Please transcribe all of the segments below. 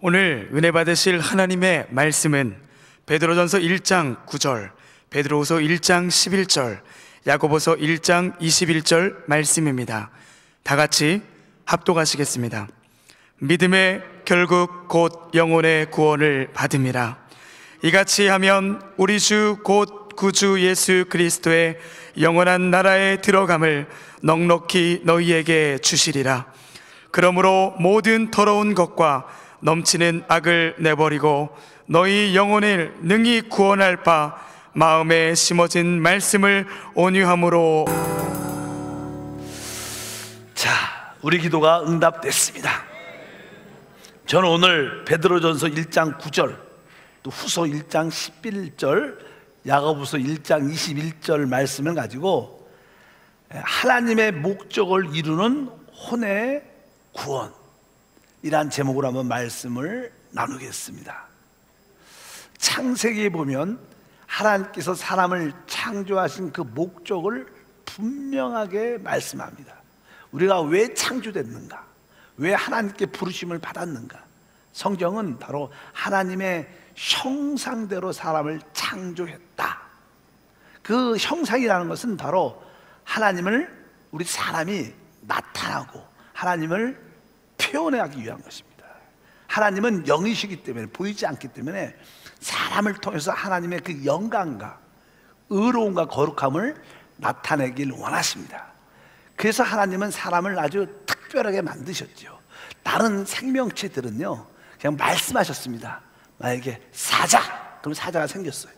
오늘 은혜 받으실 하나님의 말씀은 베드로전서 1장 9절, 베드로후서 1장 11절, 야고보서 1장 21절 말씀입니다. 다 같이 합독하시겠습니다. 믿음의 결국 곧 영혼의 구원을 받음이라. 이같이 하면 우리 주 곧 구주 예수 그리스도의 영원한 나라에 들어감을 넉넉히 너희에게 주시리라. 그러므로 모든 더러운 것과 넘치는 악을 내버리고 너희 영혼을 능히 구원할 바 마음에 심어진 말씀을 온유함으로. 자, 우리 기도가 응답됐습니다. 저는 오늘 베드로전서 1장 9절, 또 후서 1장 11절, 야고보서 1장 21절 말씀을 가지고 하나님의 목적을 이루는 혼의 구원, 이란 제목으로 한번 말씀을 나누겠습니다. 창세기에 보면 하나님께서 사람을 창조하신 그 목적을 분명하게 말씀합니다. 우리가 왜 창조됐는가, 왜 하나님께 부르심을 받았는가. 성경은 바로 하나님의 형상대로 사람을 창조했다. 그 형상이라는 것은 바로 하나님을, 우리 사람이 나타나고 하나님을 표현하기 위한 것입니다. 하나님은 영이시기 때문에, 보이지 않기 때문에 사람을 통해서 하나님의 그 영광과 의로움과 거룩함을 나타내길 원하십니다. 그래서 하나님은 사람을 아주 특별하게 만드셨죠. 다른 생명체들은요, 그냥 말씀하셨습니다. 만약에 사자, 그럼 사자가 생겼어요.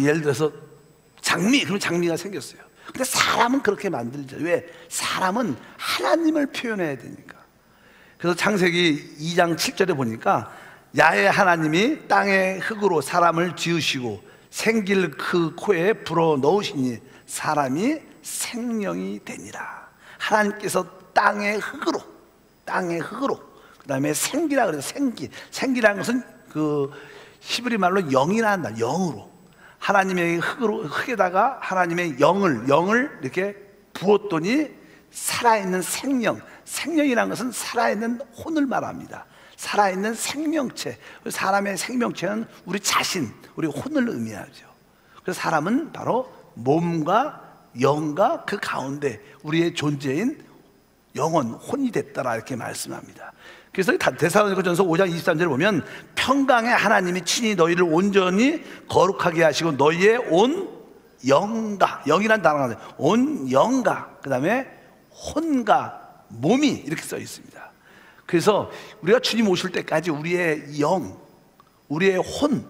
예를 들어서 장미, 그럼 장미가 생겼어요. 근데 사람은 그렇게 만들죠. 왜? 사람은 하나님을 표현해야 되니까. 그래서 창세기 2장 7절에 보니까 야훼 하나님이 땅의 흙으로 사람을 지으시고 생길 그 코에 불어 넣으시니 사람이 생명이 되니라. 하나님께서 땅의 흙으로, 그 다음에 생기라 그래서 생기라는 것은 그 히브리 말로 영이라 한다. 영으로 하나님의 흙에다가 하나님의 영을 이렇게 부었더니 살아있는 생명이라는 것은 살아있는 혼을 말합니다. 살아있는 생명체, 사람의 생명체는 우리 자신, 우리 혼을 의미하죠. 그래서 사람은 바로 몸과 영과 그 가운데 우리의 존재인 영혼, 혼이 됐다라 이렇게 말씀합니다. 그래서 데살로니가전서 5장 23절에 보면 평강의 하나님이 친히 너희를 온전히 거룩하게 하시고 너희의 온 영과, 영이란 단어가 나와요. 온 영과, 그 다음에 혼과 몸이 이렇게 써 있습니다. 그래서 우리가 주님 오실 때까지 우리의 영, 우리의 혼,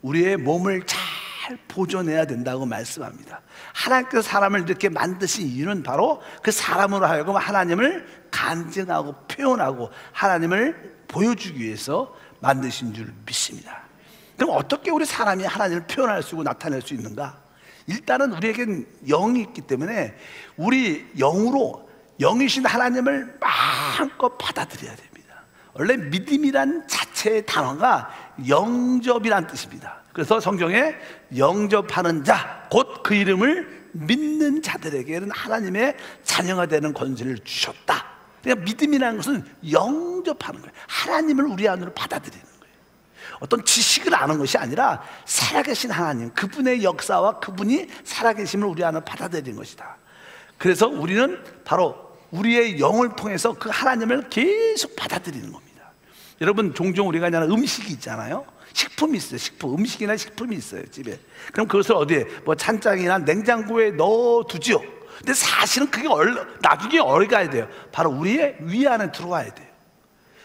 우리의 몸을 잘 보존해야 된다고 말씀합니다. 하나님께서 사람을 이렇게 만드신 이유는 바로 그 사람으로 하여금 하나님을 간증하고 표현하고 하나님을 보여주기 위해서 만드신 줄 믿습니다. 그럼 어떻게 우리 사람이 하나님을 표현할 수 있고 나타낼 수 있는가? 일단은 우리에겐 영이 있기 때문에 우리 영으로 영이신 하나님을 마음껏 받아들여야 됩니다. 원래 믿음이란 자체의 단어가 영접이란 뜻입니다. 그래서 성경에 영접하는 자, 곧 그 이름을 믿는 자들에게는 하나님의 자녀가 되는 권세를 주셨다. 그러니까 믿음이라는 것은 영접하는 거예요. 하나님을 우리 안으로 받아들이는 거예요. 어떤 지식을 아는 것이 아니라 살아계신 하나님, 그분의 역사와 그분이 살아계심을 우리 안으로 받아들이는 것이다. 그래서 우리는 바로 우리의 영을 통해서 그 하나님을 계속 받아들이는 겁니다. 여러분, 종종 우리가 그냥 음식이 있잖아요. 식품이 있어요. 음식이나 식품이 있어요, 집에. 그럼 그것을 어디에, 찬장이나 냉장고에 넣어두죠. 근데 사실은 그게 나중에 어디 가야 돼요? 바로 우리의 위 안에 들어와야 돼요.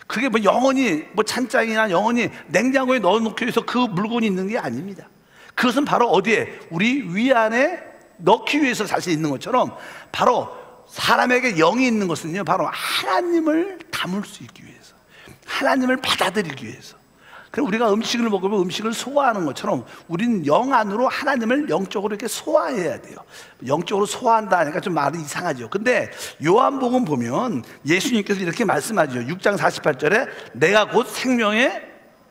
그게 영원히 찬장이나 영원히 냉장고에 넣어놓기 위해서 그 물건이 있는 게 아닙니다. 그것은 바로 어디에? 우리 위 안에 넣기 위해서 사실 있는 것처럼, 바로 사람에게 영이 있는 것은요, 바로 하나님을 담을 수 있기 위해서, 하나님을 받아들이기 위해서. 그럼 우리가 음식을 먹으면 음식을 소화하는 것처럼 우리는 영 안으로 하나님을 영적으로 이렇게 소화해야 돼요. 영적으로 소화한다 하니까 좀 말이 이상하죠. 근데 요한복음 보면 예수님께서 이렇게 말씀하죠. 6장 48절에 내가 곧 생명의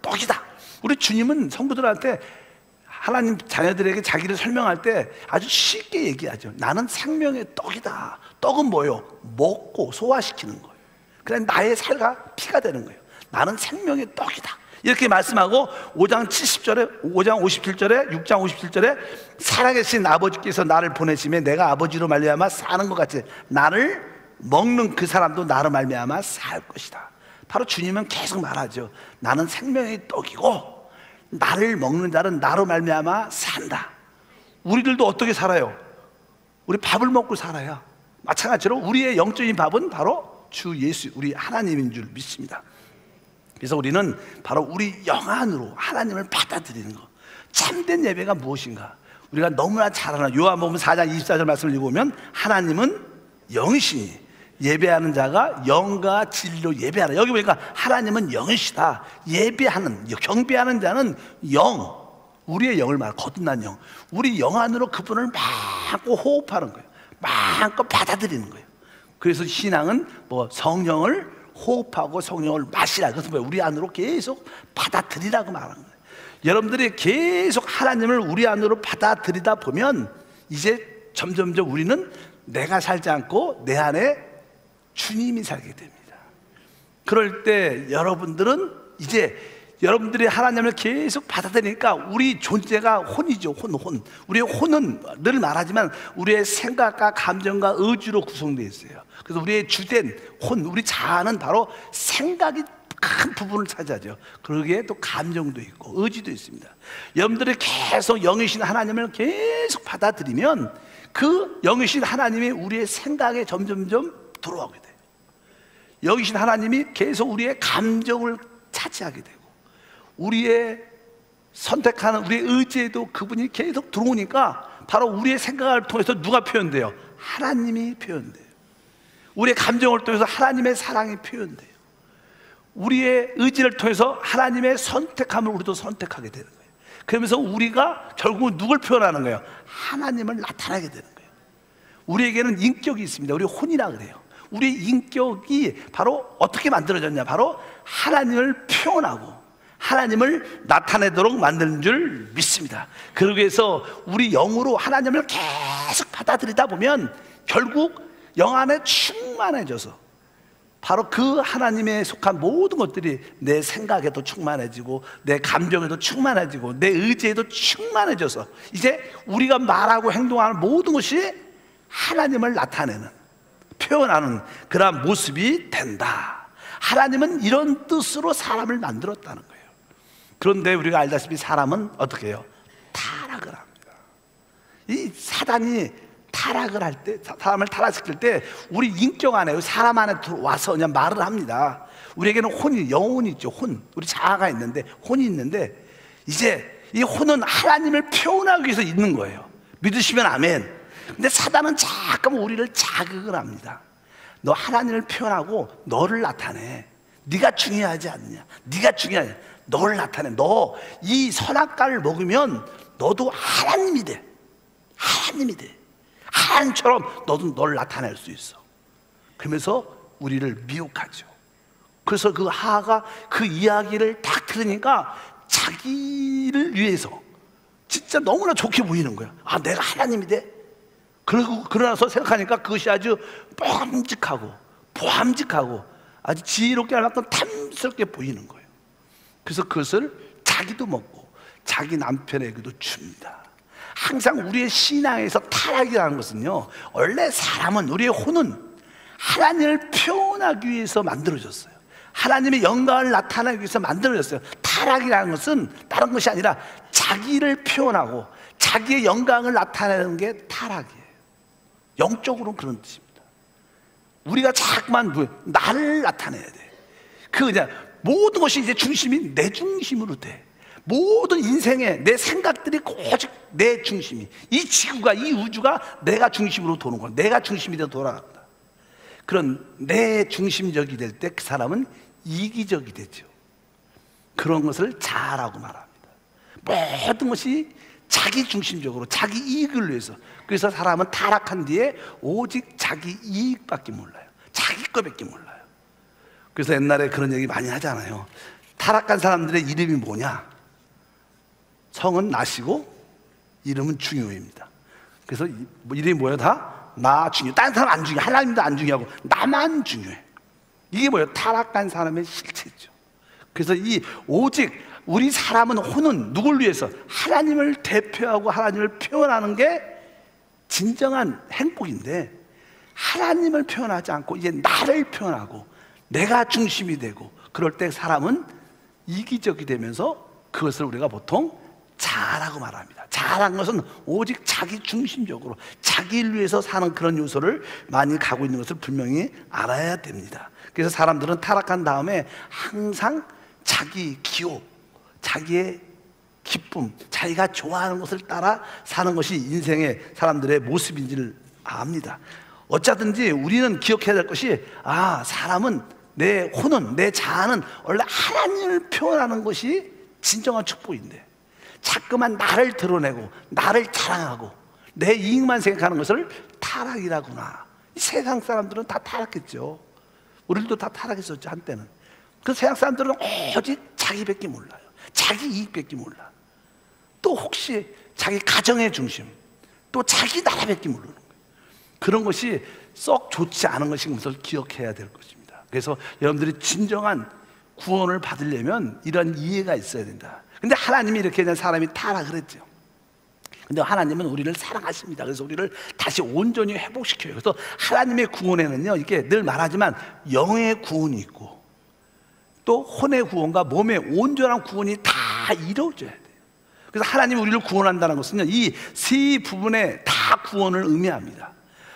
떡이다. 우리 주님은 성도들한테, 하나님 자녀들에게 자기를 설명할 때 아주 쉽게 얘기하죠. 나는 생명의 떡이다. 떡은 뭐예요? 먹고 소화시키는 거예요. 그래 나의 살과 피가 되는 거예요. 나는 생명의 떡이다. 이렇게 말씀하고 5장 70절에, 5장 57절에, 6장 57절에 살아계신 아버지께서 나를 보내심에 내가 아버지로 말미암아 사는 것 같이 나를 먹는 그 사람도 나로 말미암아 살 것이다. 바로 주님은 계속 말하죠. 나는 생명의 떡이고 나를 먹는 자는 나로 말미암아 산다. 우리들도 어떻게 살아요? 우리 밥을 먹고 살아야. 마찬가지로 우리의 영적인 밥은 바로 주 예수, 우리 하나님인 줄 믿습니다. 그래서 우리는 바로 우리 영 안으로 하나님을 받아들이는 것. 참된 예배가 무엇인가? 우리가 너무나 잘 아는 요한복음 4장 24절 말씀을 읽어보면 하나님은 영이시니 예배하는 자가 영과 진리로 예배하라. 여기 보니까 하나님은 영이시다. 예배하는, 경배하는 자는 영, 우리의 영을 말하는 거듭난 영, 우리 영 안으로 그분을 마음껏 호흡하는 거예요. 마음껏 받아들이는 거예요. 그래서 신앙은 뭐 성령을 호흡하고 성령을 마시라. 그것은 뭐예요? 우리 안으로 계속 받아들이라고 말하는 거예요. 여러분들이 계속 하나님을 우리 안으로 받아들이다 보면 이제 점점점 우리는 내가 살지 않고 내 안에 주님이 살게 됩니다. 그럴 때 여러분들은 이제 여러분들이 하나님을 계속 받아들이니까 우리 존재가 혼이죠. 혼. 우리의 혼은 늘 말하지만 우리의 생각과 감정과 의지로 구성되어 있어요. 그래서 우리의 주된 혼, 우리 자아는 바로 생각이 큰 부분을 차지하죠. 그러기에 또 감정도 있고 의지도 있습니다. 여러분들이 계속 영이신 하나님을 계속 받아들이면 그 영이신 하나님이 우리의 생각에 점점점 들어오게 돼요. 영이신 하나님이 계속 우리의 감정을 차지하게 되고 우리의 선택하는 우리의 의지에도 그분이 계속 들어오니까 바로 우리의 생각을 통해서 누가 표현돼요? 하나님이 표현돼요. 우리의 감정을 통해서 하나님의 사랑이 표현돼요. 우리의 의지를 통해서 하나님의 선택함을 우리도 선택하게 되는 거예요. 그러면서 우리가 결국은 누굴 표현하는 거예요? 하나님을 나타나게 되는 거예요. 우리에게는 인격이 있습니다. 우리 혼이라 그래요. 우리 인격이 바로 어떻게 만들어졌냐? 바로 하나님을 표현하고 하나님을 나타내도록 만드는 줄 믿습니다. 그러기 위해서 우리 영으로 하나님을 계속 받아들이다 보면 결국 영 안에 충만해져서 바로 그 하나님에 속한 모든 것들이 내 생각에도 충만해지고 내 감정에도 충만해지고 내 의지에도 충만해져서 이제 우리가 말하고 행동하는 모든 것이 하나님을 나타내는, 표현하는 그러한 모습이 된다. 하나님은 이런 뜻으로 사람을 만들었다는 거예요. 그런데 우리가 알다시피 사람은 어떻게 해요? 타락을 합니다. 이 사단이 타락을 할 때, 사람을 타락시킬 때 우리 인격 안에, 사람 안에 들어와서 그냥 말을 합니다. 우리에게는 혼이, 영혼이 있죠. 혼, 우리 자아가 있는데, 혼이 있는데 이제 이 혼은 하나님을 표현하기 위해서 있는 거예요. 믿으시면 아멘. 근데 사단은 자꾸 우리를 자극을 합니다. 너 하나님을 표현하고 너를 나타내. 네가 중요하지 않느냐? 네가 중요하냐? 너를 나타내. 너 이 선악과를 먹으면 너도 하나님이 돼. 하나님이 돼. 하나님처럼 너도 너를 나타낼 수 있어. 그러면서 우리를 미혹하죠. 그래서 그 하하가 그 이야기를 딱 들으니까 자기를 위해서 진짜 너무나 좋게 보이는 거야. 아, 내가 하나님이 돼? 그러나서 생각하니까 그것이 아주 보함직하고 아주 지혜롭게 할 만큼 탐스럽게 보이는 거예요. 그래서 그것을 자기도 먹고 자기 남편에게도 줍니다. 항상 우리의 신앙에서 타락이라는 것은요, 원래 사람은, 우리의 혼은 하나님을 표현하기 위해서 만들어졌어요. 하나님의 영광을 나타내기 위해서 만들어졌어요. 타락이라는 것은 다른 것이 아니라 자기를 표현하고 자기의 영광을 나타내는 게 타락이에요. 영적으로는 그런 뜻입니다. 우리가 자꾸만 나를 나타내야 돼. 그냥 모든 것이 이제 중심이 내 중심으로 돼. 모든 인생에 내 생각들이 오직 내 중심이, 이 지구가, 이 우주가 내가 중심으로 도는 거야. 내가 중심이 되어 돌아간다. 그런 내 중심적이 될 때 그 사람은 이기적이 되죠. 그런 것을 자아라고 말합니다. 모든 것이 자기 중심적으로 자기 이익을 위해서. 그래서 사람은 타락한 뒤에 오직 자기 이익밖에 몰라요. 자기 거밖에 몰라요. 그래서 옛날에 그런 얘기 많이 하잖아요. 타락한 사람들의 이름이 뭐냐? 성은 나시고 이름은 중요입니다. 그래서 이름이 뭐예요? 다 나 중요해. 다른 사람 안 중요해. 하나님도 안 중요하고 나만 중요해. 이게 뭐예요? 타락한 사람의 실체죠. 그래서 이 오직 우리 사람은 혼은 누굴 위해서? 하나님을 대표하고 하나님을 표현하는 게 진정한 행복인데, 하나님을 표현하지 않고 이제 나를 표현하고 내가 중심이 되고, 그럴 때 사람은 이기적이 되면서 그것을 우리가 보통 자아라고 말합니다. 자아라는 것은 오직 자기 중심적으로 자기를 위해서 사는 그런 요소를 많이 가고 있는 것을 분명히 알아야 됩니다. 그래서 사람들은 타락한 다음에 항상 자기 기호, 자기의 기쁨, 자기가 좋아하는 것을 따라 사는 것이 인생의 사람들의 모습인지를 압니다. 어쩌든지 우리는 기억해야 될 것이, 사람은, 내 혼은, 내 자아는 원래 하나님을 표현하는 것이 진정한 축복인데, 자꾸만 나를 드러내고 나를 자랑하고 내 이익만 생각하는 것을 타락이라구나. 이 세상 사람들은 다 타락했죠. 우리도 다 타락했었죠, 한때는. 그 세상 사람들은 오직 자기밖에 몰라요. 자기 이익밖에 몰라. 또 혹시 자기 가정의 중심, 또 자기 나라밖에 모르는 거예요. 그런 것이 썩 좋지 않은 것인 것을 기억해야 될 것입니다. 그래서 여러분들이 진정한 구원을 받으려면 이런 이해가 있어야 된다. 근데 하나님이 이렇게 그냥 사람이 타락을 했죠. 근데 하나님은 우리를 사랑하십니다. 그래서 우리를 다시 온전히 회복시켜요. 그래서 하나님의 구원에는요, 이렇게 늘 말하지만 영의 구원이 있고 또 혼의 구원과 몸의 온전한 구원이 다 이루어져야 돼요. 그래서 하나님이 우리를 구원한다는 것은요, 이 세 부분에 다 구원을 의미합니다.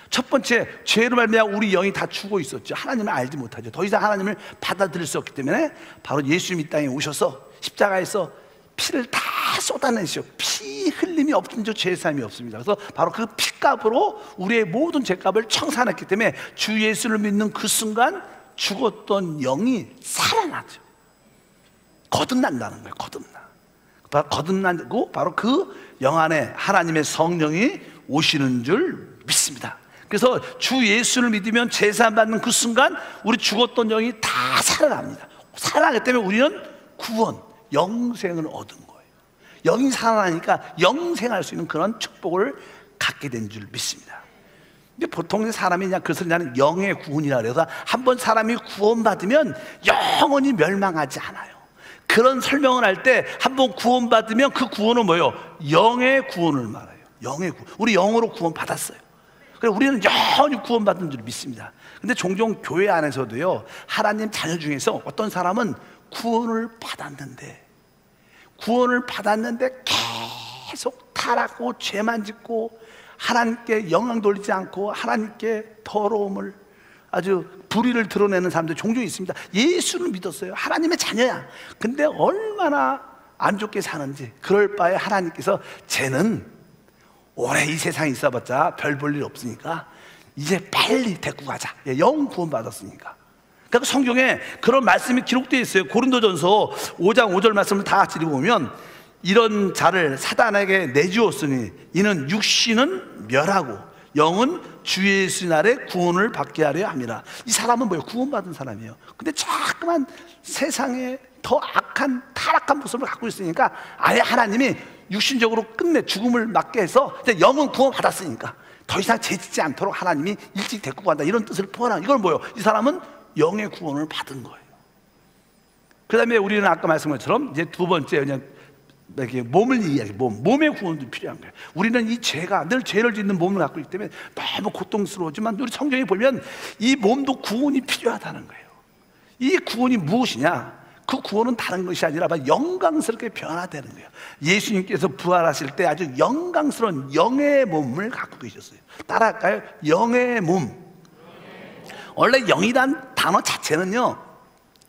첫 번째, 죄로 말미암아 우리 영이 다 죽어 있었죠. 하나님을 알지 못하죠. 더 이상 하나님을 받아들일 수 없기 때문에 바로 예수님이 이 땅에 오셔서 십자가에서 피를 다 쏟아내시오. 피 흘림이 없은 저 죄사함이 없습니다. 그래서 바로 그 피값으로 우리의 모든 죄값을 청산했기 때문에 주 예수를 믿는 그 순간 죽었던 영이 살아나죠. 거듭난다는 거예요. 거듭나고 바로 그 영 안에 하나님의 성령이 오시는 줄 믿습니다. 그래서 주 예수를 믿으면 제사함 받는 그 순간 우리 죽었던 영이 다 살아납니다. 살아나기 때문에 우리는 구원, 영생을 얻은 거예요. 영이 살아나니까 영생할 수 있는 그런 축복을 갖게 된 줄 믿습니다. 근데 보통 사람이 그냥 그것을 나는 영의 구원이라 그래서 한번 사람이 구원받으면 영원히 멸망하지 않아요. 그런 설명을 할 때 한번 구원받으면 그 구원은 뭐예요? 영의 구원을 말해요. 영의 구원. 우리 영으로 구원받았어요. 그래서 우리는 영원히 구원받은 줄 믿습니다. 근데 종종 교회 안에서도요, 하나님 자녀 중에서 어떤 사람은 구원을 받았는데 계속 타락하고 죄만 짓고 하나님께 영광 돌리지 않고 하나님께 더러움을, 아주 불의를 드러내는 사람들이 종종 있습니다. 예수를 믿었어요. 하나님의 자녀야. 근데 얼마나 안 좋게 사는지. 그럴 바에 하나님께서 쟤는 오래 이 세상에 있어봤자 별 볼 일 없으니까 이제 빨리 데리고 가자. 영 구원 받았으니까. 그러니까 성경에 그런 말씀이 기록되어 있어요. 고린도전서 5장 5절 말씀을 다 같이 읽어보면, 이런 자를 사단에게 내주었으니 이는 육신은 멸하고 영은 주 예수 날에 구원을 받게 하려 함이라. 이 사람은 뭐예요? 구원받은 사람이에요. 근데 자꾸만 세상에 더 악한 타락한 모습을 갖고 있으니까 아예 하나님이 육신적으로 끝내 죽음을 맞게 해서 영은 구원받았으니까 더 이상 죄짓지 않도록 하나님이 일찍 데리고 간다, 이런 뜻을 포함한, 이걸 뭐예요? 이 사람은 영의 구원을 받은 거예요. 그 다음에 우리는 아까 말씀한 것처럼 이제 두 번째, 그냥 이렇게 몸을 이야기, 몸의 구원도 필요한 거예요. 우리는 이 죄가 늘 죄를 짓는 몸을 갖고 있기 때문에 너무 고통스러우지만 우리 성경에 보면 이 몸도 구원이 필요하다는 거예요. 이 구원이 무엇이냐? 그 구원은 다른 것이 아니라 영광스럽게 변화되는 거예요. 예수님께서 부활하실 때 아주 영광스러운 영의 몸을 갖고 계셨어요. 따라할까요? 영의 몸. 원래 영이란 단어 자체는요,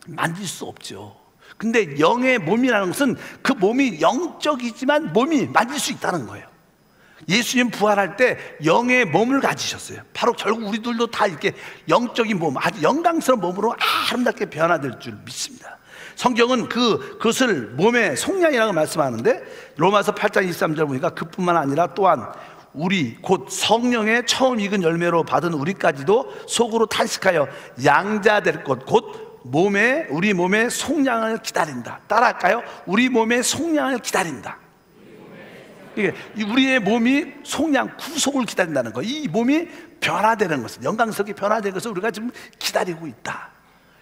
만질 수 없죠. 근데 영의 몸이라는 것은 그 몸이 영적이지만 몸이 만질 수 있다는 거예요. 예수님 부활할 때 영의 몸을 가지셨어요. 바로 결국 우리들도 다 이렇게 영적인 몸, 아주 영광스러운 몸으로 아름답게 변화될 줄 믿습니다. 성경은 그것을 몸의 속량이라고 말씀하는데, 로마서 8장 23절 보니까 그뿐만 아니라 또한 우리 곧 성령의 처음 익은 열매로 받은 우리까지도 속으로 탄식하여 양자 될 것 곧 우리 몸의 속량을 기다린다. 따라할까요? 우리 몸의 속량을 기다린다. 이게 우리의 몸이 속량, 구속을 기다린다는 거. 이 몸이 변화되는 것을, 영광스럽게 변화되는 것을 우리가 지금 기다리고 있다.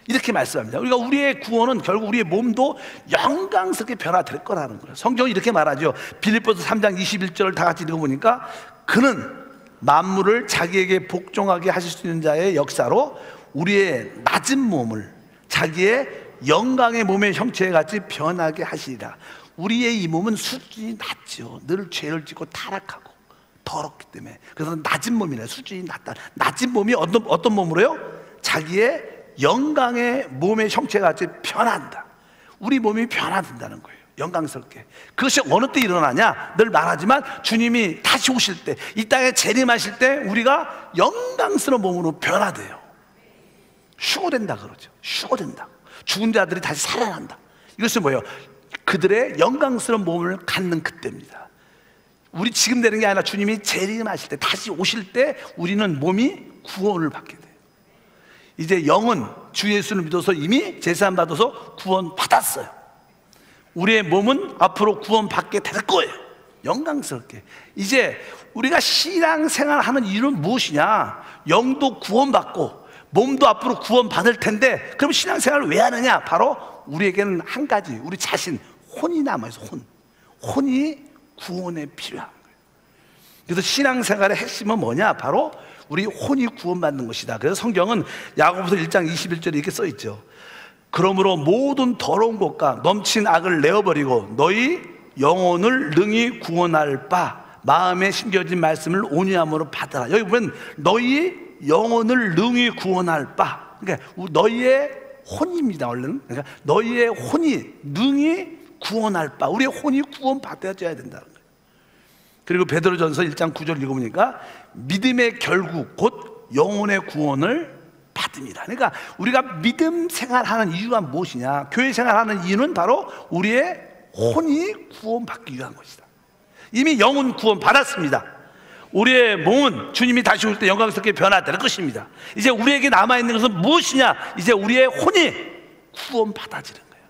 이렇게 말씀합니다. 우리가 우리의 구원은 결국 우리의 몸도 영광스럽게 변화될 거라는 거예요. 성경이 이렇게 말하죠. 빌립보서 3장 21절을 다 같이 읽어보니까 그는 만물을 자기에게 복종하게 하실 수 있는 자의 역사로 우리의 낮은 몸을 자기의 영광의 몸의 형체에 같이 변하게 하시리라. 우리의 이 몸은 수준이 낮죠. 늘 죄를 짓고 타락하고 더럽기 때문에. 그래서 낮은 몸이네. 수준이 낮다. 낮은 몸이 어떤 몸으로요? 자기의 영광의 몸의 형체가 같이 변한다. 우리 몸이 변화된다는 거예요. 영광스럽게. 그것이 어느 때 일어나냐? 늘 말하지만 주님이 다시 오실 때, 이 땅에 재림하실 때 우리가 영광스러운 몸으로 변화돼요. 휴거된다 그러죠. 휴거된다. 죽은 자들이 다시 살아난다. 이것은 뭐예요? 그들의 영광스러운 몸을 갖는 그때입니다. 우리 지금 되는 게 아니라 주님이 재림하실 때, 다시 오실 때 우리는 몸이 구원을 받게 돼요. 이제 영은 주 예수를 믿어서 이미 제사함 받아서 구원 받았어요. 우리의 몸은 앞으로 구원 받게 될 거예요. 영광스럽게. 이제 우리가 신앙생활하는 이유는 무엇이냐? 영도 구원받고 몸도 앞으로 구원받을 텐데, 그럼 신앙생활을 왜 하느냐? 바로 우리에게는 한 가지, 우리 자신, 혼이 남아있어. 혼이 구원에 필요한 거예요. 그래서 신앙생활의 핵심은 뭐냐? 바로 우리 혼이 구원받는 것이다. 그래서 성경은 야고보서 1장 21절에 이렇게 써있죠. 그러므로 모든 더러운 것과 넘친 악을 내어버리고 너희 영혼을 능히 구원할 바 마음에 심겨진 말씀을 온유함으로 받아라. 여기 보면 너희 영혼을 능히 구원할 바, 그러니까 너희의 혼입니다. 원래는 그러니까 너희의 혼이 능히 구원할 바, 우리의 혼이 구원받아야 된다는 거예요. 그리고 베드로전서 1장 9절 읽어보니까 믿음의 결국 곧 영혼의 구원을 받음이라. 그러니까 우리가 믿음 생활하는 이유가 무엇이냐? 교회 생활하는 이유는 바로 우리의 혼이 구원받기 위한 것이다. 이미 영혼 구원 받았습니다. 우리의 몸은 주님이 다시 올 때 영광스럽게 변화될 것입니다. 이제 우리에게 남아있는 것은 무엇이냐? 이제 우리의 혼이 구원 받아지는 거예요.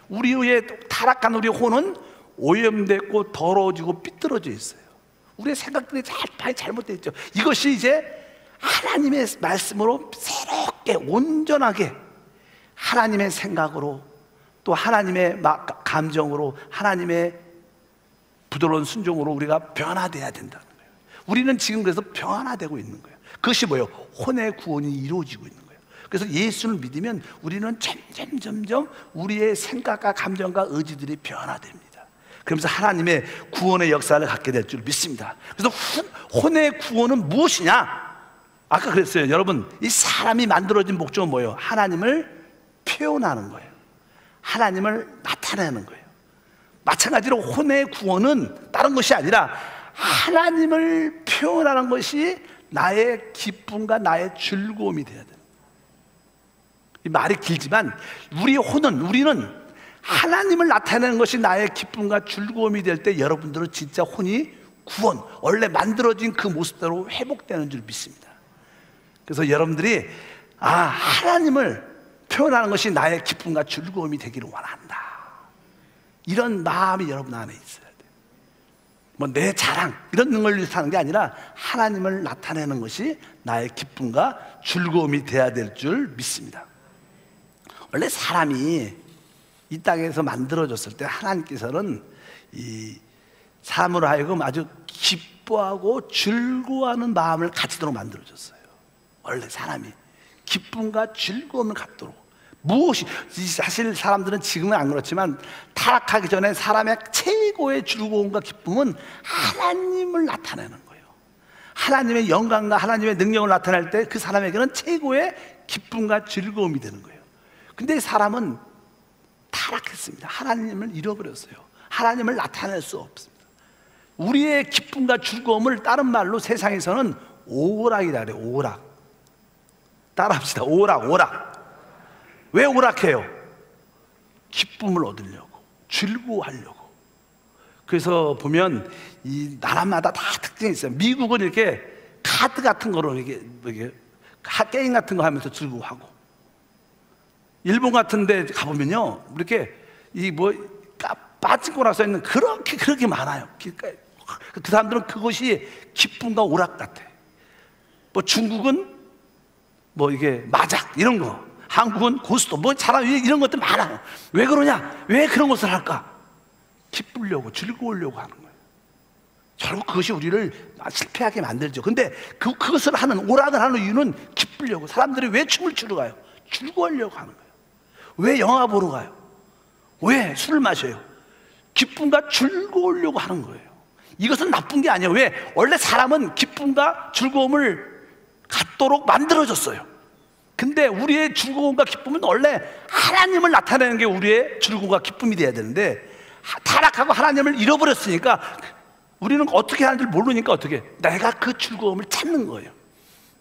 우리의 타락한 우리의 혼은 오염됐고 더러워지고 삐뚤어져 있어요. 우리의 생각들이 많이 잘못되어 있죠. 이것이 이제 하나님의 말씀으로 새롭게 온전하게 하나님의 생각으로 또 하나님의 감정으로 하나님의 부드러운 순종으로 우리가 변화돼야 된다는 거예요. 우리는 지금 그래서 변화되고 있는 거예요. 그것이 뭐예요? 혼의 구원이 이루어지고 있는 거예요. 그래서 예수를 믿으면 우리는 점점 우리의 생각과 감정과 의지들이 변화됩니다. 그러면서 하나님의 구원의 역사를 갖게 될 줄 믿습니다. 그래서 혼의 구원은 무엇이냐? 아까 그랬어요. 여러분, 이 사람이 만들어진 목적은 뭐예요? 하나님을 표현하는 거예요. 하나님을 나타내는 거예요. 마찬가지로 혼의 구원은 다른 것이 아니라 하나님을 표현하는 것이 나의 기쁨과 나의 즐거움이 되어야 돼요. 이 말이 길지만 우리는 하나님을 나타내는 것이 나의 기쁨과 즐거움이 될 때 여러분들은 진짜 혼이 구원, 원래 만들어진 그 모습대로 회복되는 줄 믿습니다. 그래서 여러분들이 하나님을 표현하는 것이 나의 기쁨과 즐거움이 되기를 원한다, 이런 마음이 여러분 안에 있어야 돼요. 뭐 내 자랑 이런 걸 위해서 하는 게 아니라 하나님을 나타내는 것이 나의 기쁨과 즐거움이 돼야 될 줄 믿습니다. 원래 사람이 이 땅에서 만들어졌을 때 하나님께서는 이 사람으로 하여금 아주 기뻐하고 즐거워하는 마음을 가지도록 만들어졌어요. 원래 사람이 기쁨과 즐거움을 갖도록. 무엇이, 사실 사람들은 지금은 안 그렇지만 타락하기 전에 사람의 최고의 즐거움과 기쁨은 하나님을 나타내는 거예요. 하나님의 영광과 하나님의 능력을 나타낼 때 그 사람에게는 최고의 기쁨과 즐거움이 되는 거예요. 근데 사람은 타락했습니다. 하나님을 잃어버렸어요. 하나님을 나타낼 수 없습니다. 우리의 기쁨과 즐거움을 다른 말로 세상에서는 오락이라 그래요. 오락. 따라합시다. 오락. 왜 오락해요? 기쁨을 얻으려고, 즐거워하려고. 그래서 보면 이 나라마다 다 특징이 있어요. 미국은 이렇게 카드 같은 거로 이렇게 게임 같은 거 하면서 즐거워하고, 일본 같은 데 가보면요, 이렇게 빠지고 나서 있는 그렇게 많아요. 그 사람들은 그것이 기쁨과 오락 같아. 뭐 중국은 뭐 이게 마작 이런 거, 한국은 고스톱, 뭐 사람 이런 것들 많아요. 왜 그러냐? 왜 그런 것을 할까? 기쁘려고, 즐거우려고 하는 거예요. 결국 그것이 우리를 실패하게 만들죠. 근데 그것을 하는, 오락을 하는 이유는 기쁘려고. 사람들이 왜 춤을 추러 가요? 즐거우려고 하는 거예요. 왜 영화 보러 가요? 왜 술을 마셔요? 기쁨과 즐거우려고 하는 거예요. 이것은 나쁜 게 아니에요. 왜? 원래 사람은 기쁨과 즐거움을 갖도록 만들어졌어요. 근데 우리의 즐거움과 기쁨은 원래 하나님을 나타내는 게 우리의 즐거움과 기쁨이 돼야 되는데, 타락하고 하나님을 잃어버렸으니까 우리는 어떻게 하는지 모르니까 어떻게? 내가 그 즐거움을 찾는 거예요.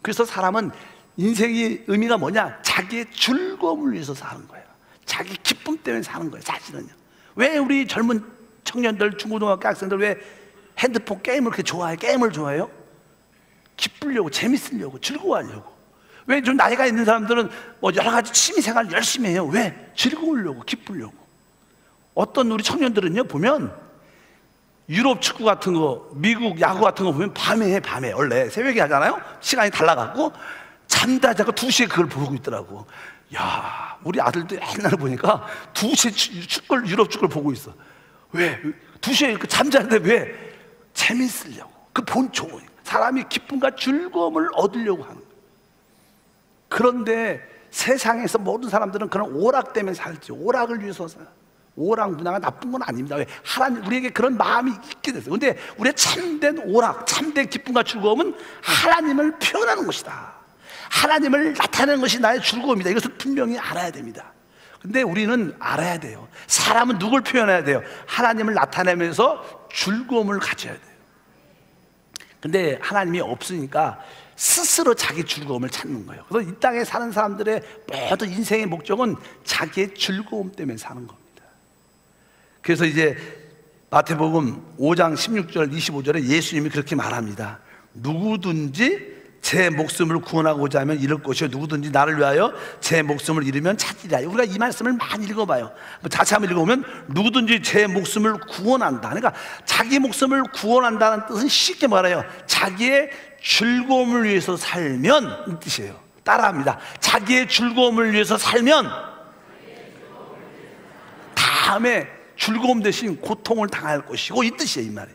그래서 사람은 인생의 의미가 뭐냐? 자기의 즐거움을 위해서 사는 거예요. 자기 기쁨 때문에 사는 거예요. 사실은요. 왜 우리 젊은 청년들, 중고등학교 학생들 왜 핸드폰 게임을 그렇게 좋아해요? 게임을 좋아해요? 기쁘려고, 재밌으려고, 즐거워하려고. 왜 좀 나이가 있는 사람들은 뭐 여러 가지 취미생활 열심히 해요? 왜? 즐거우려고, 기쁘려고. 어떤 우리 청년들은요, 보면 유럽 축구 같은 거, 미국 야구 같은 거 보면 밤에 해, 밤에. 원래 새벽에 하잖아요? 시간이 달라갖고 잠자지 않고 2시에 그걸 보고 있더라고. 야, 우리 아들도 옛날에 보니까 2시에 유럽 축구를 보고 있어. 왜? 2시에 잠자는데 왜? 재밌으려고. 그 본 좋으니까. 사람이 기쁨과 즐거움을 얻으려고 하는 거예요. 그런데 세상에서 모든 사람들은 그런 오락 때문에 살지. 오락을 위해서 살아요. 오락 문화가 나쁜 건 아닙니다. 왜? 하나님, 우리에게 그런 마음이 있게 됐어요. 근데 우리의 참된 오락, 참된 기쁨과 즐거움은 하나님을 표현하는 것이다. 하나님을 나타내는 것이 나의 즐거움이다. 이것을 분명히 알아야 됩니다. 근데 우리는 알아야 돼요. 사람은 누굴 표현해야 돼요? 하나님을 나타내면서 즐거움을 가져야 돼요. 근데 하나님이 없으니까 스스로 자기 즐거움을 찾는 거예요. 그래서 이 땅에 사는 사람들의 모든 인생의 목적은 자기의 즐거움 때문에 사는 겁니다. 그래서 이제 마태복음 5장 16절 25절에 예수님이 그렇게 말합니다. 누구든지 제 목숨을 구원하고자 하면 잃을 것이요 누구든지 나를 위하여 제 목숨을 잃으면 찾으리라. 우리가 이 말씀을 많이 읽어봐요. 자세히 한번 읽어보면 누구든지 제 목숨을 구원한다. 그러니까 자기 목숨을 구원한다는 뜻은 쉽게 말해요. 자기의 즐거움을 위해서 살면 이 뜻이에요. 따라합니다. 자기의 즐거움을 위해서 살면 다음에 즐거움 대신 고통을 당할 것이고 이 뜻이에요, 이 말이.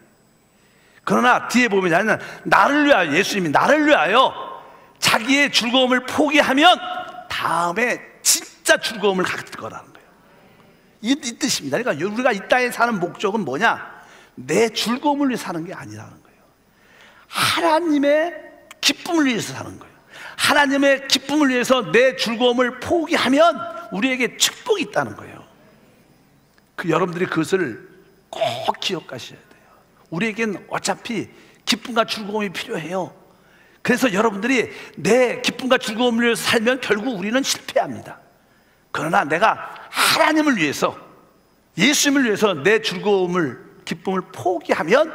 그러나 뒤에 보면 나를 위하여, 예수님이 나를 위하여 자기의 즐거움을 포기하면 다음에 진짜 즐거움을 갖을 거라는 거예요. 이 뜻입니다. 그러니까 우리가 이 땅에 사는 목적은 뭐냐? 내 즐거움을 위해 사는 게 아니라는 거예요. 하나님의 기쁨을 위해서 사는 거예요. 하나님의 기쁨을 위해서 내 즐거움을 포기하면 우리에게 축복이 있다는 거예요. 여러분들이 그것을 꼭 기억하셔야 돼요. 우리에겐 어차피 기쁨과 즐거움이 필요해요. 그래서 여러분들이 내 기쁨과 즐거움을 위해서 살면 결국 우리는 실패합니다. 그러나 내가 하나님을 위해서, 예수님을 위해서 내 즐거움을, 기쁨을 포기하면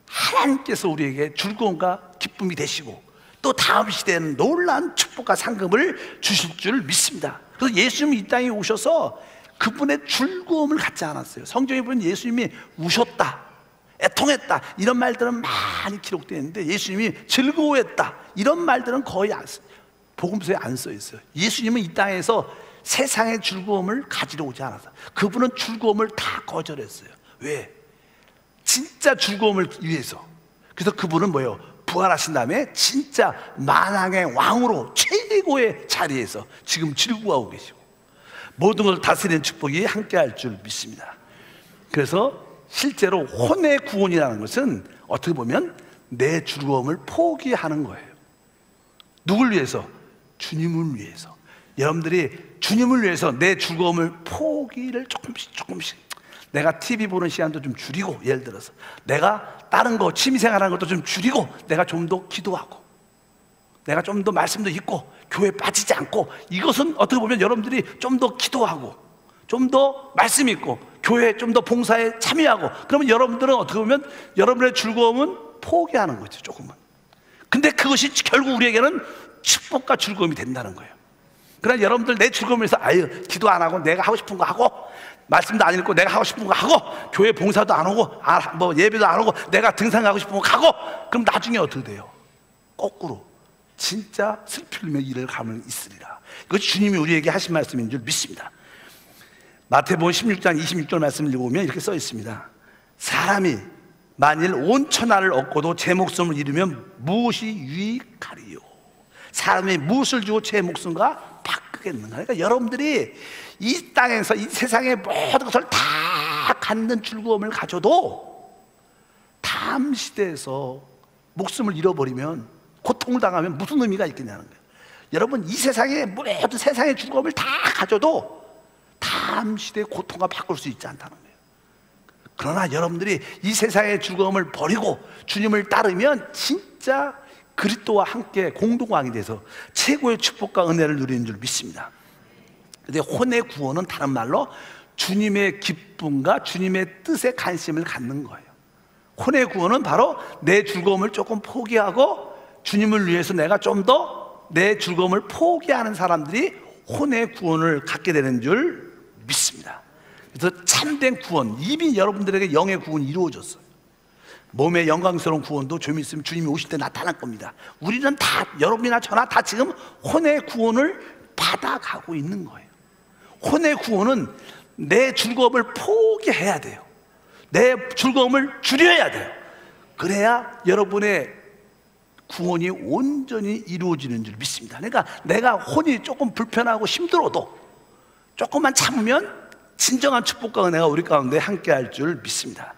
하나님께서 우리에게 즐거움과 기쁨이 되시고 또 다음 시대에는 놀라운 축복과 상급을 주실 줄 믿습니다. 그래서 예수님이 이 땅에 오셔서 그분의 즐거움을 갖지 않았어요. 성경에 보면 예수님이 우셨다, 애통했다 이런 말들은 많이 기록되어 있는데 예수님이 즐거워했다 이런 말들은 거의 복음서에 안 써 있어요. 예수님은 이 땅에서 세상의 즐거움을 가지러 오지 않았어요. 그분은 즐거움을 다 거절했어요. 왜? 진짜 즐거움을 위해서. 그래서 그분은 뭐예요? 부활하신 다음에 진짜 만왕의 왕으로 최고의 자리에서 지금 즐거워하고 계시고 모든 걸 다스리는 축복이 함께 할 줄 믿습니다. 그래서 실제로 혼의 구원이라는 것은 어떻게 보면 내 즐거움을 포기하는 거예요. 누굴 위해서? 주님을 위해서. 여러분들이 주님을 위해서 내 즐거움을 포기를 조금씩 내가 TV 보는 시간도 좀 줄이고, 예를 들어서 내가 다른 거 취미생활하는 것도 좀 줄이고, 내가 좀 더 기도하고, 내가 좀 더 말씀도 읽고, 교회에 빠지지 않고, 이것은 어떻게 보면 여러분들이 좀 더 기도하고 좀 더 말씀 읽고 교회에 좀 더 봉사에 참여하고, 그러면 여러분들은 어떻게 보면 여러분의 즐거움은 포기하는 거죠, 조금은. 근데 그것이 결국 우리에게는 축복과 즐거움이 된다는 거예요. 그러나 여러분들 내 즐거움을 위해서 기도 안 하고 내가 하고 싶은 거 하고, 말씀도 안 읽고 내가 하고 싶은 거 하고, 교회 봉사도 안 오고 뭐 예배도 안 오고 내가 등산 가고 싶은 거 가고, 그럼 나중에 어떻게 돼요? 거꾸로 진짜 슬피 흘리며 이를 가면 있으리라. 그것이 주님이 우리에게 하신 말씀인 줄 믿습니다. 마태복음 16장 26절 말씀을 읽어보면 이렇게 써 있습니다. 사람이 만일 온 천하를 얻고도 제 목숨을 잃으면 무엇이 유익하리요? 사람이 무엇을 주고 제 목숨과 바꾸겠는가? 그러니까 여러분들이 이 땅에서 이 세상의 모든 것을 다 갖는 즐거움을 가져도 다음 시대에서 목숨을 잃어버리면, 고통을 당하면 무슨 의미가 있겠냐는 거예요. 여러분, 이 세상의 모든 세상의 즐거움을 다 가져도 다음 시대의 고통과 바꿀 수 있지 않다는 거예요. 그러나 여러분들이 이 세상의 즐거움을 버리고 주님을 따르면 진짜 그리스도와 함께 공동왕이 돼서 최고의 축복과 은혜를 누리는 줄 믿습니다. 근데 혼의 구원은 다른 말로 주님의 기쁨과 주님의 뜻에 관심을 갖는 거예요. 혼의 구원은 바로 내 즐거움을 조금 포기하고 주님을 위해서 내가 좀 더 내 즐거움을 포기하는 사람들이 혼의 구원을 갖게 되는 줄 믿습니다. 그래서 참된 구원, 이미 여러분들에게 영의 구원이 이루어졌어요. 몸의 영광스러운 구원도 좀 있으면 주님이 오실 때 나타날 겁니다. 우리는 다, 여러분이나 저나 다 지금 혼의 구원을 받아가고 있는 거예요. 혼의 구원은 내 즐거움을 포기해야 돼요. 내 즐거움을 줄여야 돼요. 그래야 여러분의 구원이 온전히 이루어지는 줄 믿습니다. 그러니까 내가 혼이 조금 불편하고 힘들어도 조금만 참으면 진정한 축복과 은혜가 우리 가운데 함께 할 줄 믿습니다.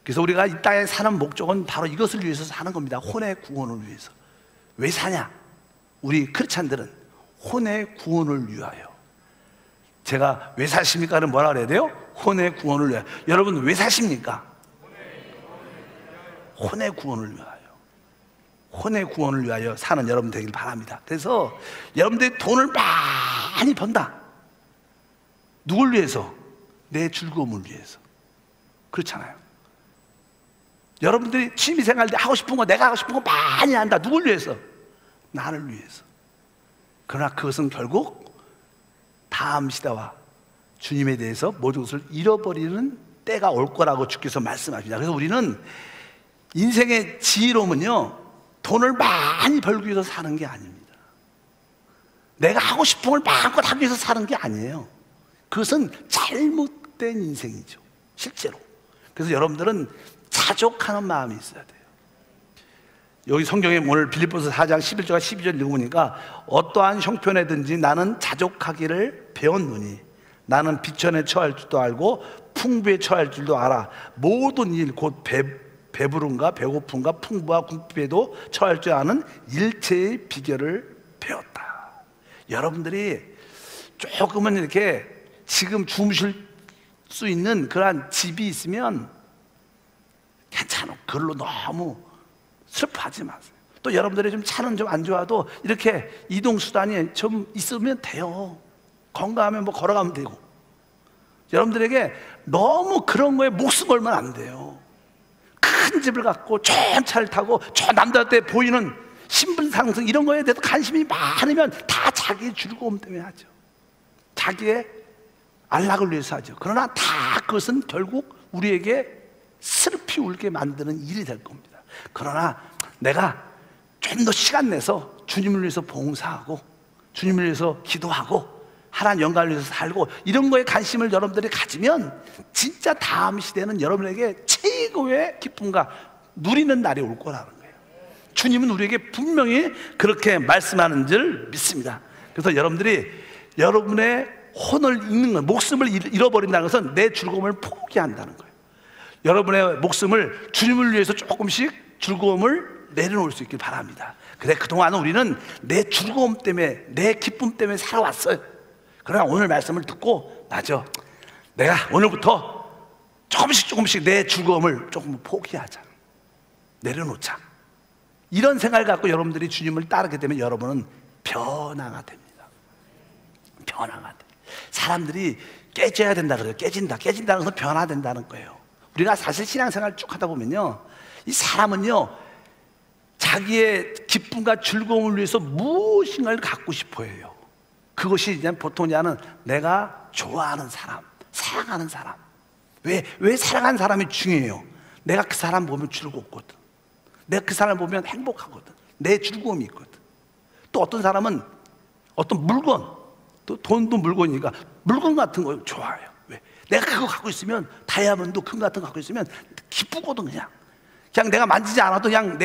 그래서 우리가 이 땅에 사는 목적은 바로 이것을 위해서 사는 겁니다. 혼의 구원을 위해서. 왜 사냐? 우리 크리스찬들은 혼의 구원을 위하여. 제가 왜 사십니까는 뭐라 그래야 돼요? 혼의 구원을 위하여. 여러분 왜 사십니까? 혼의 구원을 위하여. 혼의 구원을 위하여 사는 여러분 되길 바랍니다. 그래서 여러분들이 돈을 많이 번다. 누굴 위해서? 내 즐거움을 위해서. 그렇잖아요. 여러분들이 취미생활 때 하고 싶은 거, 내가 하고 싶은 거 많이 한다. 누굴 위해서? 나를 위해서. 그러나 그것은 결국 다음 시대와 주님에 대해서 모든 것을 잃어버리는 때가 올 거라고 주께서 말씀하십니다. 그래서 우리는 인생의 지혜로움은요, 돈을 많이 벌기 위해서 사는 게 아닙니다. 내가 하고 싶은 걸 마음껏 하기 위해서 사는 게 아니에요. 그것은 잘못된 인생이죠, 실제로. 그래서 여러분들은 자족하는 마음이 있어야 돼요. 여기 성경에 오늘 빌립보서 4장 11절과 12절 읽어보니까 어떠한 형편에든지 나는 자족하기를 배웠노니 나는 비천에 처할 줄도 알고 풍부에 처할 줄도 알아. 모든 일 곧 배부름과 배고픔과 풍부와 궁핍에도 처할 줄 아는 일체의 비결을 배웠다. 여러분들이 조금은 이렇게 지금 주무실 수 있는 그러한 집이 있으면 괜찮아. 그걸로 너무 슬퍼하지 마세요. 또 여러분들이 좀 차는 좀 안 좋아도 이렇게 이동수단이 좀 있으면 돼요. 건강하면 뭐 걸어가면 되고. 여러분들에게 너무 그런 거에 목숨 걸면 안 돼요. 큰 집을 갖고 좋은 차를 타고 저 남자한테 보이는 신분 상승 이런 거에 대해서 관심이 많으면 다 자기의 즐거움 때문에 하죠. 자기의 안락을 위해서 하죠. 그러나 다 그것은 결국 우리에게 슬피 울게 만드는 일이 될 겁니다. 그러나 내가 좀 더 시간 내서 주님을 위해서 봉사하고 주님을 위해서 기도하고 하나님 영광을 위해서 살고 이런 거에 관심을 여러분들이 가지면 진짜 다음 시대는 여러분에게 최고의 기쁨과 누리는 날이 올 거라는 거예요. 주님은 우리에게 분명히 그렇게 말씀하는 줄 믿습니다. 그래서 여러분들이 여러분의 혼을 잃는 것, 목숨을 잃어버린다는 것은 내 즐거움을 포기한다는 거예요. 여러분의 목숨을 주님을 위해서 조금씩 즐거움을 내려놓을 수 있길 바랍니다. 그래, 그동안 우리는 내 즐거움 때문에, 내 기쁨 때문에 살아왔어요. 그러나 오늘 말씀을 듣고 맞아, 내가 오늘부터 조금씩 내 즐거움을 조금 포기하자, 내려놓자, 이런 생각을 갖고 여러분들이 주님을 따르게 되면 여러분은 변화가 됩니다. 변화가 돼. 사람들이 깨져야 된다 그래요. 깨진다는 것은 변화된다는 거예요. 우리가 사실 신앙생활 쭉 하다 보면요, 이 사람은요 자기의 기쁨과 즐거움을 위해서 무엇인가를 갖고 싶어 해요. 그것이 그냥 보통 하는 내가 좋아하는 사람, 사랑하는 사람. 왜 사랑하는 사람이 중요해요? 내가 그 사람 보면 즐겁거든. 내가 그 사람 보면 행복하거든. 내 즐거움이 있거든. 또 어떤 사람은 어떤 물건, 또 돈도 물건이니까 물건 같은 거 좋아해요. 왜? 내가 그거 갖고 있으면, 다이아몬드 금 같은 거 갖고 있으면 기쁘거든. 그냥 내가 만지지 않아도 그냥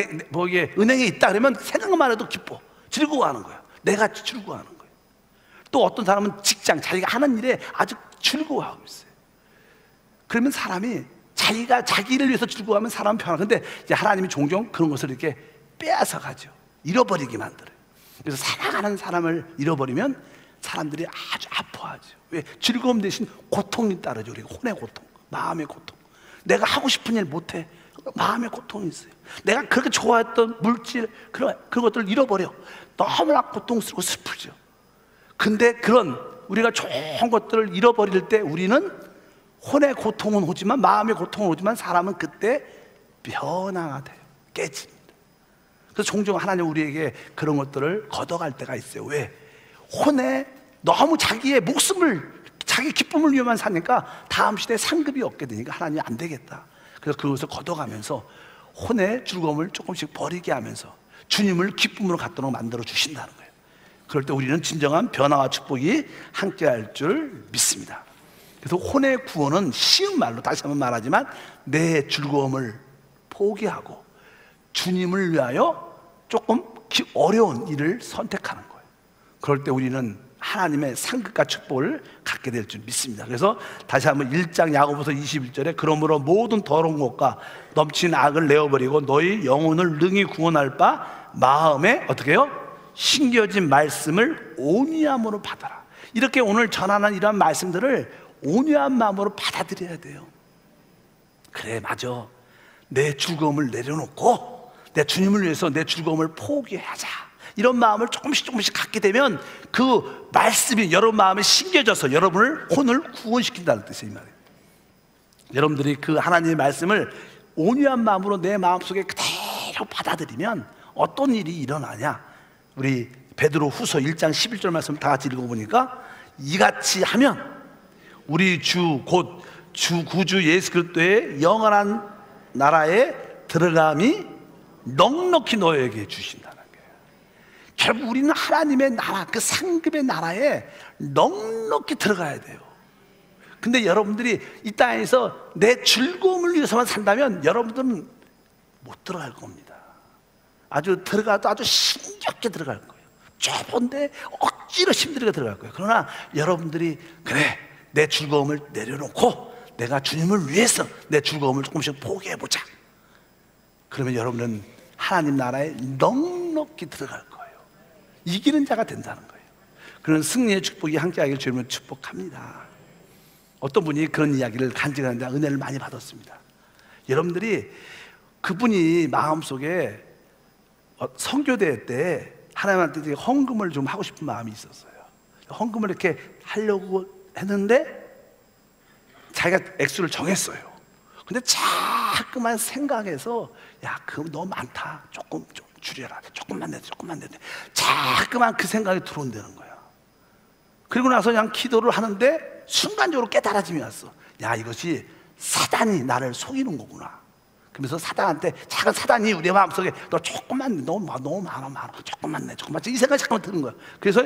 이게 은행에 있다 그러면 생각만 해도 기뻐, 즐거워하는 거야. 내가 즐거워하는 거예요. 또 어떤 사람은 직장, 자기가 하는 일에 아주 즐거워하고 있어요. 그러면 사람이 자기가 자기를 위해서 즐거워하면 사람은 편하고, 근데 이제 하나님이 종종 그런 것을 이렇게 빼앗아 가죠. 잃어버리게 만들어요. 그래서 사랑하는 사람을 잃어버리면 사람들이 아주 아파하죠. 왜? 즐거움 대신 고통이 따르죠. 우리가 혼의 고통, 마음의 고통. 내가 하고 싶은 일 못해, 마음의 고통이 있어요. 내가 그렇게 좋아했던 물질, 그런 것들을 잃어버려. 너무나 고통스럽고 슬프죠. 근데 그런 우리가 좋은 것들을 잃어버릴 때 우리는 혼의 고통은 오지만, 마음의 고통은 오지만, 사람은 그때 변화가 돼요. 깨집니다. 그래서 종종 하나님 우리에게 그런 것들을 걷어갈 때가 있어요. 왜? 혼에 너무 자기의 목숨을, 자기 기쁨을 위해만 사니까 다음 시대에 상급이 없게 되니까 하나님이 안 되겠다. 그래서 그것을 걷어가면서 혼의 즐거움을 조금씩 버리게 하면서 주님을 기쁨으로 갖도록 만들어 주신다는 거예요. 그럴 때 우리는 진정한 변화와 축복이 함께할 줄 믿습니다. 그래서 혼의 구원은 쉬운 말로, 다시 한번 말하지만, 내 즐거움을 포기하고 주님을 위하여 조금 어려운 일을 선택하는 거예요. 그럴 때 우리는 하나님의 상급과 축복을 갖게 될 줄 믿습니다. 그래서 다시 한번 1장 야고보서 21절에 그러므로 모든 더러운 것과 넘치는 악을 내어버리고 너희 영혼을 능히 구원할 바 마음에 어떻게 해요? 심겨진 말씀을 온유함으로 받아라. 이렇게 오늘 전하는 이러한 말씀들을 온유한 마음으로 받아들여야 돼요. 그래, 맞아. 내 즐거움을 내려놓고 내 주님을 위해서 내 즐거움을 포기하자. 이런 마음을 조금씩 갖게 되면 그 말씀이 여러분 마음에 심겨져서 여러분을, 혼을 구원시킨다는 뜻이에요. 이 말이에요. 여러분들이 그 하나님의 말씀을 온유한 마음으로 내 마음속에 그대로 받아들이면 어떤 일이 일어나냐. 우리 베드로 후서 1장 11절 말씀 다 같이 읽어보니까, 이같이 하면 우리 주 곧 주 구주 예수 그리스도의 영원한 나라에 들어감이 넉넉히 너에게 주신다는 거예요. 결국 우리는 하나님의 나라, 그 상급의 나라에 넉넉히 들어가야 돼요. 근데 여러분들이 이 땅에서 내 즐거움을 위해서만 산다면 여러분들은 못 들어갈 겁니다. 아주 들어가도 아주 힘겹게 들어갈 거예요. 좁은데 억지로 힘들게 들어갈 거예요. 그러나 여러분들이 그래, 내 즐거움을 내려놓고 내가 주님을 위해서 내 즐거움을 조금씩 포기해보자. 그러면 여러분은 하나님 나라에 넉넉히 들어갈 거예요. 이기는 자가 된다는 거예요. 그런 승리의 축복이 함께하길 주님을 축복합니다. 어떤 분이 그런 이야기를 간증하는데 은혜를 많이 받았습니다. 여러분들이 그분이 마음속에 선교대회 때 하나님한테 헌금을 좀 하고 싶은 마음이 있었어요. 헌금을 이렇게 하려고 했는데 자기가 액수를 정했어요. 근데 자꾸만 생각해서, 야, 그거 너무 많다, 조금 좀 줄여라, 조금만 내자, 조금만 내자, 자꾸만 그 생각이 들어온다는 거야. 그리고 나서 그냥 기도를 하는데 순간적으로 깨달아짐이 왔어. 야, 이것이 사단이 나를 속이는 거구나. 그러면서 사단한테, 작은 사단이 우리 마음속에 너 조금만 내, 너무 많아, 조금만 내, 조금만, 이 생각이 잠깐만 드는 거야. 그래서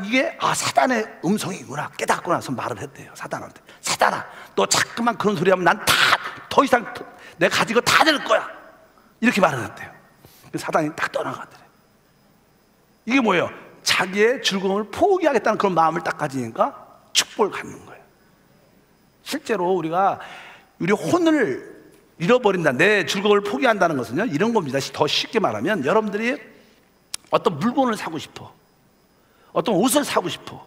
이게 사단의 음성이구나 깨닫고 나서 말을 했대요. 사단한테, 사단아, 너 자꾸만 그런 소리 하면 난 더 이상 내가 가지고 다 될 거야, 이렇게 말을 했대요. 사단이 딱 떠나가더래. 이게 뭐예요? 자기의 즐거움을 포기하겠다는 그런 마음을 딱 가지니까 축복을 갖는 거예요. 실제로 우리가 우리 혼을 잃어버린다, 내 즐거움을 포기한다는 것은요, 이런 겁니다. 더 쉽게 말하면 여러분들이 어떤 물건을 사고 싶어, 어떤 옷을 사고 싶어.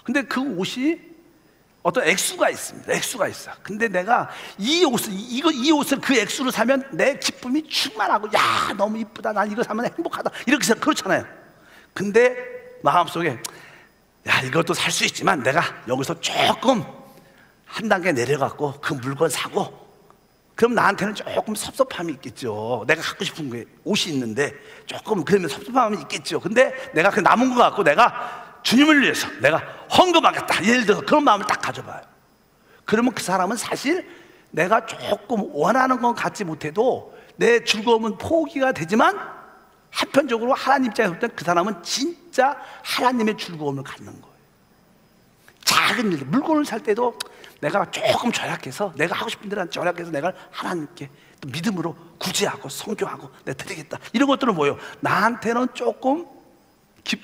근데 그 옷이 어떤 액수가 있습니다. 액수가 있어. 근데 내가 이 옷을 그 액수로 사면 내 기쁨이 충만하고, 야, 너무 이쁘다, 난 이거 사면 행복하다, 이렇게 생각, 그렇잖아요. 근데 마음속에, 야, 이것도 살 수 있지만 내가 여기서 조금 한 단계 내려갖고 그 물건 사고, 그럼 나한테는 조금 섭섭함이 있겠죠. 내가 갖고 싶은 게 옷이 있는데 조금 그러면 섭섭함이 있겠죠. 근데 내가 그 남은 거 갖고 내가 주님을 위해서 내가 헌금하겠다, 예를 들어서 그런 마음을 딱 가져봐요. 그러면 그 사람은 사실 내가 조금 원하는 건 갖지 못해도 내 즐거움은 포기가 되지만 한편적으로 하나님 입장에서 볼 때 그 사람은 진짜 하나님의 즐거움을 갖는 거예요. 작은 일, 물건을 살 때도 내가 조금 절약해서, 내가 하고 싶은 대로 절약해서 내가 하나님께 또 믿음으로 구제하고 성교하고 내가 드리겠다, 이런 것들은 뭐예요? 나한테는 조금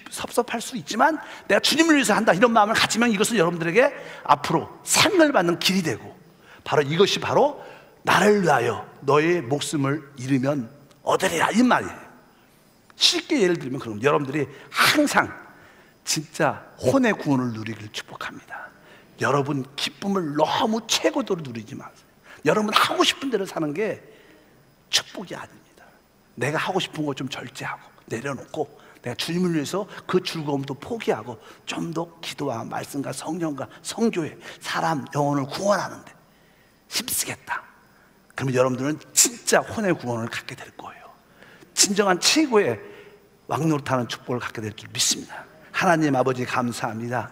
섭섭할 수 있지만 내가 주님을 위해서 한다, 이런 마음을 가지면 이것은 여러분들에게 앞으로 상을 받는 길이 되고, 바로 이것이 바로 나를 위하여 너의 목숨을 잃으면 얻으리라, 이 말이에요. 쉽게 예를 들면 그럼 여러분들이 항상 진짜 혼의 구원을 누리기를 축복합니다. 여러분 기쁨을 너무 최고도로 누리지 마세요. 여러분 하고 싶은 대로 사는 게 축복이 아닙니다. 내가 하고 싶은 거 좀 절제하고 내려놓고, 내가 주님을 위해서 그 즐거움도 포기하고 좀 더 기도와 말씀과 성령과 성교에 사람 영혼을 구원하는데 힘쓰겠다. 그러면 여러분들은 진짜 혼의 구원을 갖게 될 거예요. 진정한 최고의 왕노릇하는 축복을 갖게 될 줄 믿습니다. 하나님 아버지 감사합니다.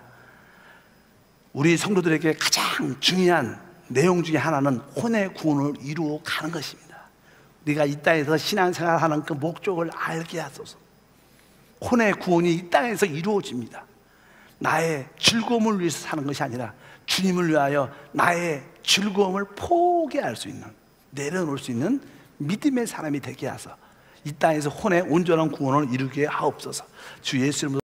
우리 성도들에게 가장 중요한 내용 중에 하나는 혼의 구원을 이루어 가는 것입니다. 우리가 이 땅에서 신앙생활하는 그 목적을 알게 하소서. 혼의 구원이 이 땅에서 이루어집니다. 나의 즐거움을 위해서 사는 것이 아니라 주님을 위하여 나의 즐거움을 포기할 수 있는, 내려놓을 수 있는 믿음의 사람이 되게 하소서. 이 땅에서 혼의 온전한 구원을 이루게 하옵소서. 주 예수 이름으로